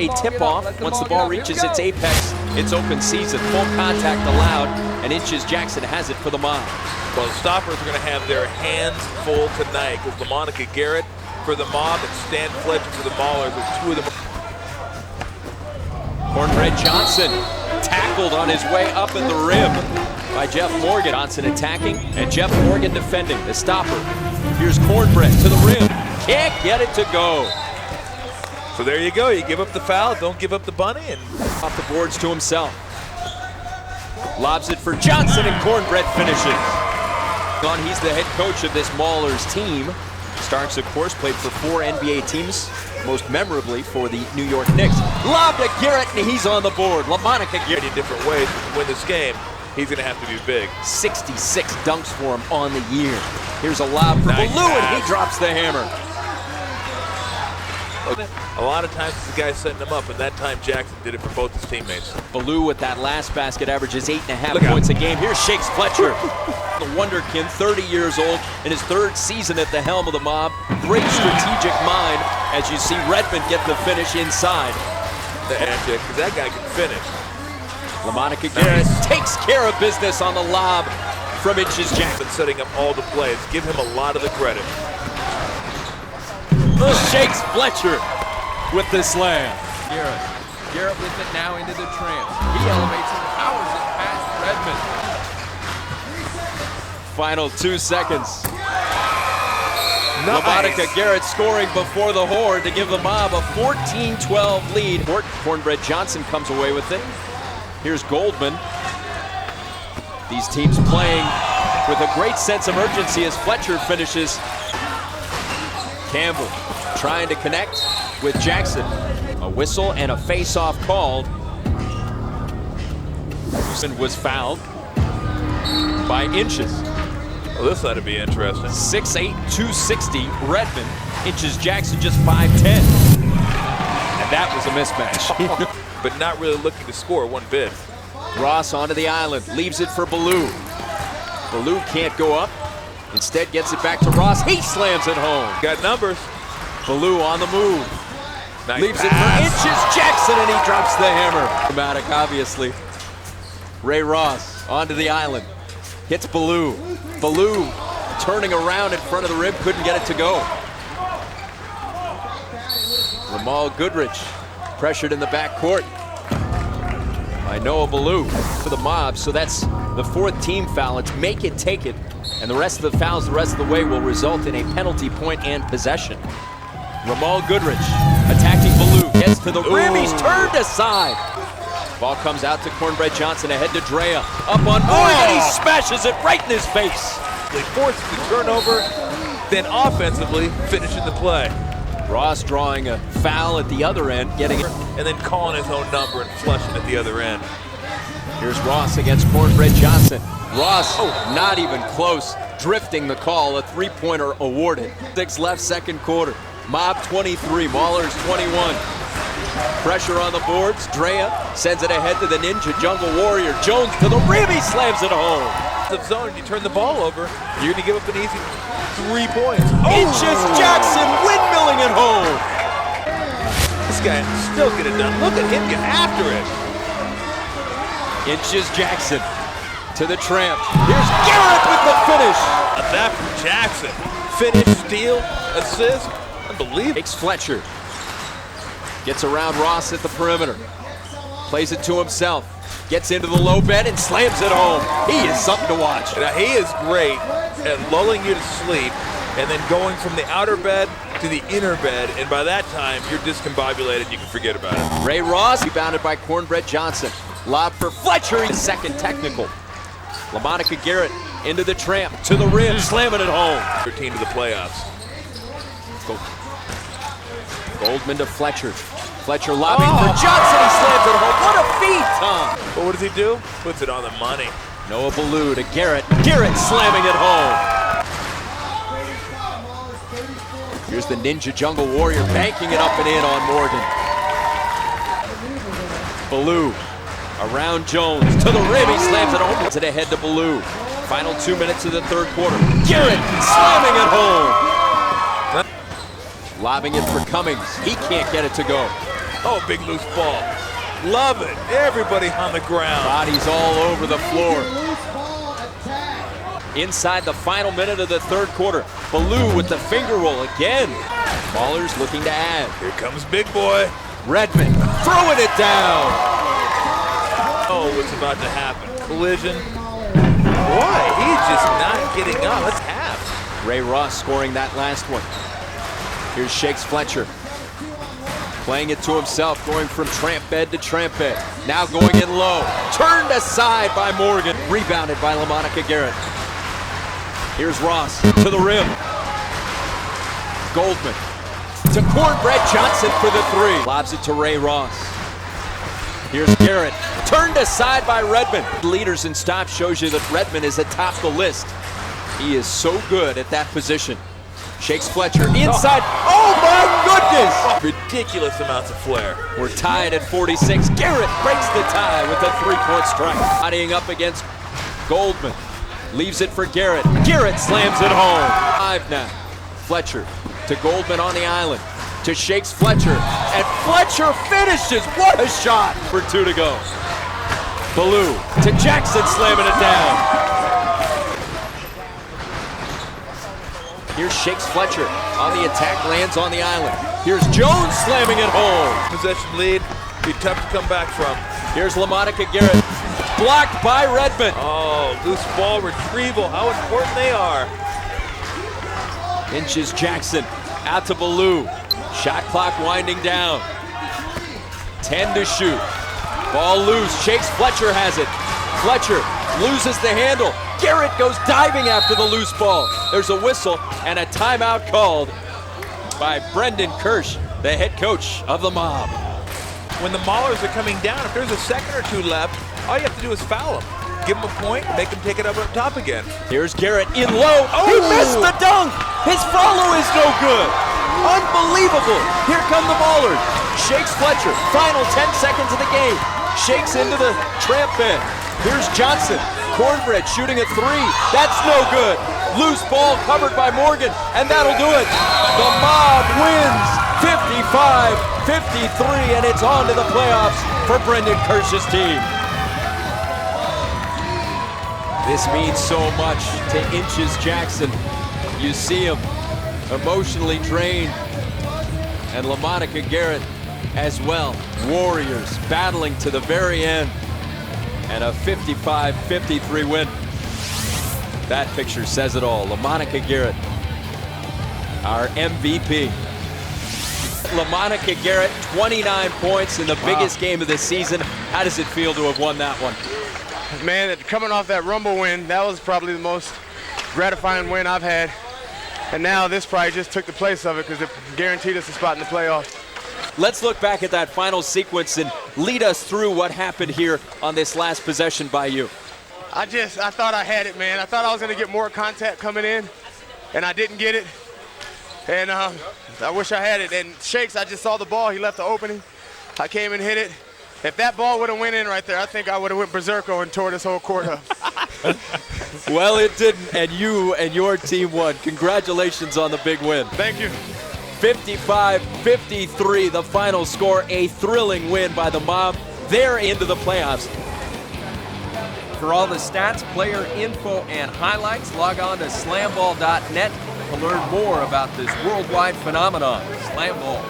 A tip-off, once the ball reaches its apex, it's open season. Full contact allowed, and Inches Jackson has it for the Mob. Well, the stoppers are going to have their hands full tonight because LaMonica Garrett for the Mob and Stan Fletcher for the Maulers are two of them. Cornbread Johnson tackled on his way up at the rim by Jeff Morgan. Johnson attacking, and Jeff Morgan defending. The stopper. Here's Cornbread to the rim. Can't get it to go. So there you go. You give up the foul, don't give up the bunny, and off the boards to himself. Lobs it for Johnson, and Cornbread finishes. He's the head coach of this Maulers team. Starks, of course, played for 4 NBA teams, most memorably for the New York Knicks. Lob to Garrett, and he's on the board. LaMonica Garrett. In different ways to win this game, he's going to have to be big. 66 dunks for him on the year. Here's a lob for Nice Baloo, pass. and he drops the hammer. A lot of times the guy's setting him up, and that time Jackson did it for both his teammates. Baloo with that last basket averages 8.5 Look points out. a game. Here's Shakes Fletcher. The Wonderkin, 30 years old, in his 3rd season at the helm of the Mob. Great strategic mind as you see Redmond get the finish inside. Because that guy can finish. LaMonica Garrett takes care of business on the lob from Inches Jackson. Been setting up all the plays. Give him a lot of the credit. Shakes Fletcher with the slam. Garrett with it now into the tramp. He elevates and powers it past Redmond. Final 2 seconds. Nice. LaMonica Garrett scoring before the horn to give the Mob a 14-12 lead. Cornbread Johnson comes away with it. Here's Goldman. These teams playing with a great sense of urgency as Fletcher finishes. Campbell trying to connect with Jackson. A whistle and a face-off called. Wilson was fouled by Inches. Well, this ought to be interesting. 6'8", 260, Redmond. Inches Jackson just 5'10". And that was a mismatch. But not really looking to score one bit. Ross onto the island, leaves it for Baloo. Baloo can't go up. Instead gets it back to Ross. He slams it home. Got numbers. Baloo on the move. Nice Leaves pass. it for Inches Jackson, and he drops the hammer. Dramatic, obviously. Ray Ross onto the island. Hits Baloo. Baloo turning around in front of the rim, couldn't get it to go. Ramal Goodrich pressured in the backcourt by Noah Baloo for the Mob. So that's the 4th team foul. It's make it, take it. And the rest of the fouls the rest of the way will result in a penalty point and possession. Ramal Goodrich attacking Baloo. Gets to the rim. He's turned aside. Ball comes out to Cornbread Johnson, ahead to Drea. Up on board, and he smashes it right in his face. They forces the turnover, then offensively finishing the play. Ross drawing a foul at the other end, getting it. And then calling his own number and flushing at the other end. Here's Ross against Cornbread Johnson. Ross, not even close, drifting the call. A 3-pointer awarded. 6 left, 2nd quarter. Mob 23, Maulers 21. Pressure on the boards. Drea sends it ahead to the Ninja Jungle Warrior. Jones to the rim. He slams it home. The zone, you turn the ball over, you're going to give up an easy 3 points. Inches Jackson windmilling it home. This guy still get it done. Look at him get after it. Inches Jackson to the tramp. Here's Garrett with the finish. That from Jackson. Finish, steal, assist. Unbelievable. Takes Fletcher. Gets around Ross at the perimeter. Plays it to himself. Gets into the low bed and slams it home. He is something to watch. Now, he is great at lulling you to sleep and then going from the outer bed to the inner bed. And by that time, you're discombobulated. You can forget about it. Ray Ross rebounded by Cornbread Johnson. Lob for Fletcher. His 2nd technical. LaMonica Garrett into the tramp. To the rim. Slamming it home. 13 to the playoffs. Goldman to Fletcher. Fletcher lobbing for Johnson. He slams it home. What a feat, Tom. But what does he do? Puts it on the money. Noah Baloo to Garrett. Garrett slamming it home. Here's the Ninja Jungle Warrior banking it up and in on Morgan. Baloo around Jones. To the rim. He slams it home. Puts it ahead to Baloo. Final 2 minutes of the 3rd quarter. Garrett slamming it home. Lobbing it for Cummings. He can't get it to go. Oh, big loose ball. Love it. Everybody on the ground. Bodies all over the floor. Inside the final minute of the third quarter. Ballou with the finger roll again. Maulers looking to add. Here comes big boy. Redmond throwing it down. Oh, what's about to happen? Collision. Boy, he's just not getting up. Let's have. Ray Ross scoring that last one. Here's Shakes Fletcher. Playing it to himself, going from tramp bed to tramp bed. Now going in low. Turned aside by Morgan. Rebounded by LaMonica Garrett. Here's Ross to the rim. Goldman to Cornbread Johnson for the three. Lobs it to Ray Ross. Here's Garrett. Turned aside by Redmond. Leaders in stops shows you that Redmond is atop the list. He is so good at that position. Shakes Fletcher inside. Oh my goodness! Ridiculous amounts of flair. We're tied at 46. Garrett breaks the tie with a three-point strike. Bodying up against Goldman. Leaves it for Garrett. Garrett slams it home. 5 now. Fletcher to Goldman on the island. To Shakes Fletcher. And Fletcher finishes. What a shot for 2 to go. Ballou to Jackson slamming it down. Here's Shakes Fletcher on the attack, lands on the island. Here's Jones slamming it home. Possession lead, be tough to come back from. Here's LaMonica Garrett, blocked by Redmond. Oh, loose ball retrieval, how important they are. Inches Jackson out to Ballou. Shot clock winding down. 10 to shoot. Ball loose, Shakes Fletcher has it. Fletcher loses the handle. Garrett goes diving after the loose ball. There's a whistle and a timeout called by Brendan Kirsch, the head coach of the Mob. When the Maulers are coming down, if there's a second or two left, all you have to do is foul them. Give them a point, make them take it up top again. Here's Garrett in low. Oh! He missed the dunk. His follow is no good. Unbelievable. Here come the Maulers. Shakes Fletcher. Final 10 seconds of the game. Shakes into the tramp bed. Here's Johnson. Cornbread shooting a 3. That's no good. Loose ball covered by Morgan, and that'll do it. The Mob wins 55-53, and it's on to the playoffs for Brendan Kirsch's team. This means so much to Inches Jackson. You see him emotionally drained, and LaMonica Garrett as well. Warriors battling to the very end. And a 55-53 win. That picture says it all. LaMonica Garrett, our MVP. LaMonica Garrett, 29 points in the biggest game of the season. How does it feel to have won that one? Man, coming off that Rumble win, that was probably the most gratifying win I've had. And now this probably just took the place of it because it guaranteed us a spot in the playoffs. Let's look back at that final sequence and lead us through what happened here on this last possession by you. I thought I had it, man. I thought I was going to get more contact coming in, and I didn't get it. And I wish I had it. And Shakes, I just saw the ball. He left the opening. I came and hit it. If that ball would have went in right there, I think I would have went berserko and tore this whole court up. Well, it didn't, and you and your team won. Congratulations on the big win. Thank you. 55-53, the final score, a thrilling win by the Mob. They're into the playoffs. For all the stats, player info, and highlights, log on to slamball.net to learn more about this worldwide phenomenon, SlamBall.